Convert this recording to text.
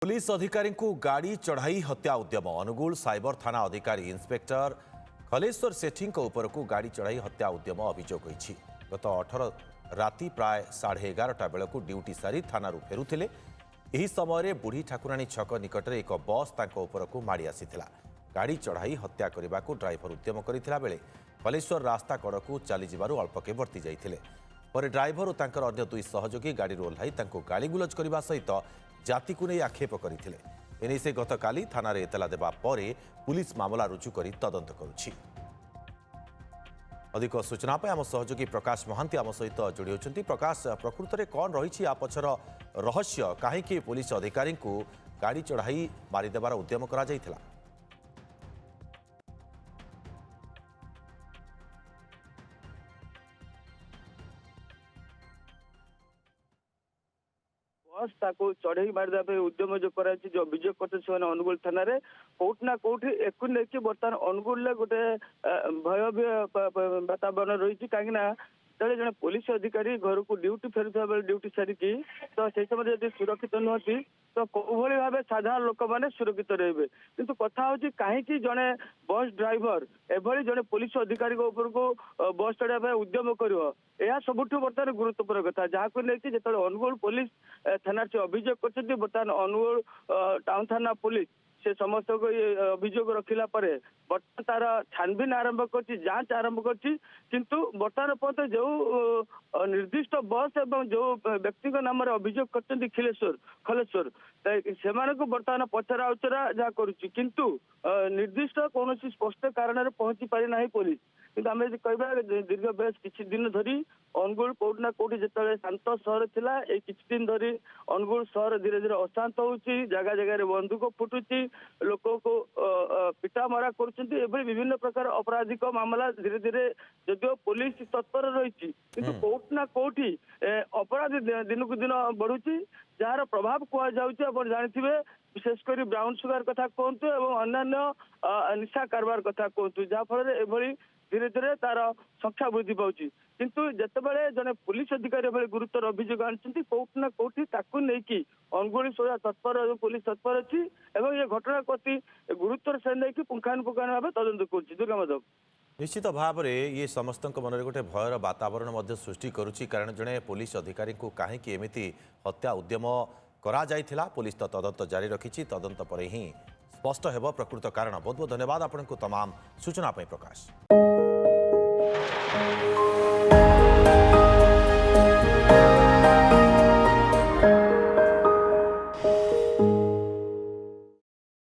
Police अधिकारी को गाड़ी चढ़ाई हत्या उद्यम अनुगुल साइबर थाना अधिकारी इंस्पेक्टर खलेश्वर सेठी को गाड़ी चढ़ाई हत्या उद्यम अभियोग होईछि। गत 18 राति प्राय 11:30 बेलू ड्यूटी सारी थाना फेरुथिले। एही समय बुढ़ी ठाकुराणी छक निकट में एक बस तांको उपरकू माड़ी आसीथिला। गाड़ी चढ़ाई हत्या करने को ड्राइवर उद्यम करथिला बेले खलेश्वर रास्ता कड़कू चली जिबारु अल्पके बर्ती जाइथिले। पर ड्राइवर और तांकर अन्य दुई सहयोगी गाड़ी ओह्लाई तांको गालीगुलज करने सहित जाति को नहीं आक्षेप करथिले। एने से गतकाली थाना रे एतला देबा परे पुलिस मामला रुजु करी तदंत करुछि। अधिक सूचना पे आम सहयोगी प्रकाश महांती आम सहित जोड़ी होचंती। प्रकाश, प्रकृत में कौन रही आ पछर रहस्य कहीं पुलिस अधिकारी को गाड़ी चढ़ाई मारिदेवार उद्यम करा जायथिला? बस ताको चढ़ई मारिदा उद्यम जो कर जो अभियोग करते अनुगुल थाना कौट ना कौटी एक लेकिन बर्तमान अनुगुल गोटे भय वातावरण रही कहीं जड़े पुलिस अधिकारी घर को ड्यूटी फेरुवा बेले ड्यूटी सारिकी तो से समय जब सुरक्षित नुहति तो कौभली भाव साधारण लोक मैंने सुरक्षित रहे किंतु कथा हूँ कहीं जड़े बस ड्राइवर एभली जड़े पुलिस अधिकारी को बस चढ़ाई उद्यम कर सबुठ बर्तमान गुरुत्वपूर्ण कथा जहाँ लेकिन जो अनुगुल पुलिस थाना से अभियोग कर बर्तमान अनुगुल टाउन थाना पुलिस से समस्त को अभियोग रखिला परे बर्तमान तार छानबीन आरंभ कर जांच आरंभ कर किंतु बर्तमान पर्यंत जो निर्दिष्ट बस एवं जो व्यक्ति नाम अभियोग कर खलेश्वर से बर्तमान पचरा उचरा जहाँ करुँच निर्दिष्ट कौन स्पष्ट कारण पहुंची पारि ना पुलिस किंतु आम कह दीर्घ बेस किसी दिन धरी अनुगुल कौट ना कौटी जो शांत सहर थिला किसी दिन धरी अनुगुल सहर धीरे धीरे अशांत होउछि। जगह जगह बंदूक फुटुची लोक को पिटा मरा कर विभिन्न प्रकार आपराधिक मामला धीरे धीरे जदिव पुलिस तत्पर रही किंतु कौट ना कौटी अपराध दिन को दिन बढ़ुची जार प्रभाव कहुच्छे जानते विशेषकर ब्राउन सुगर कथा कहतु और अन्य निशा कारबार कथा कहतु जहाँफल एभली धीरे धीरे तार संख्या वृद्धि पाँच किंतु जितेबाला जड़े पुलिस अधिकारी गुरुतर अभियोग आनी कौट ना कौटी अनुगुल सोया तत्पर पुलिस तत्पर अच्छी ये घटना प्रति गुरुतर से नहीं पुंखानुपुंखानु भाव तदंत कर दुर्गा माधव निश्चित भाव में ये समस्त मन में गोटे भयर वातावरण सृष्टि करुच्ची कारण जड़े पुलिस अधिकारी को कहीं एमती हत्या उद्यम करा जायथिला पुलिस तो तदंत जारी रखी तदंत पर ही स्पष्ट हेब प्रकृत कारण। बहुत बहुत धन्यवाद आपको तमाम सूचना प्रकाश।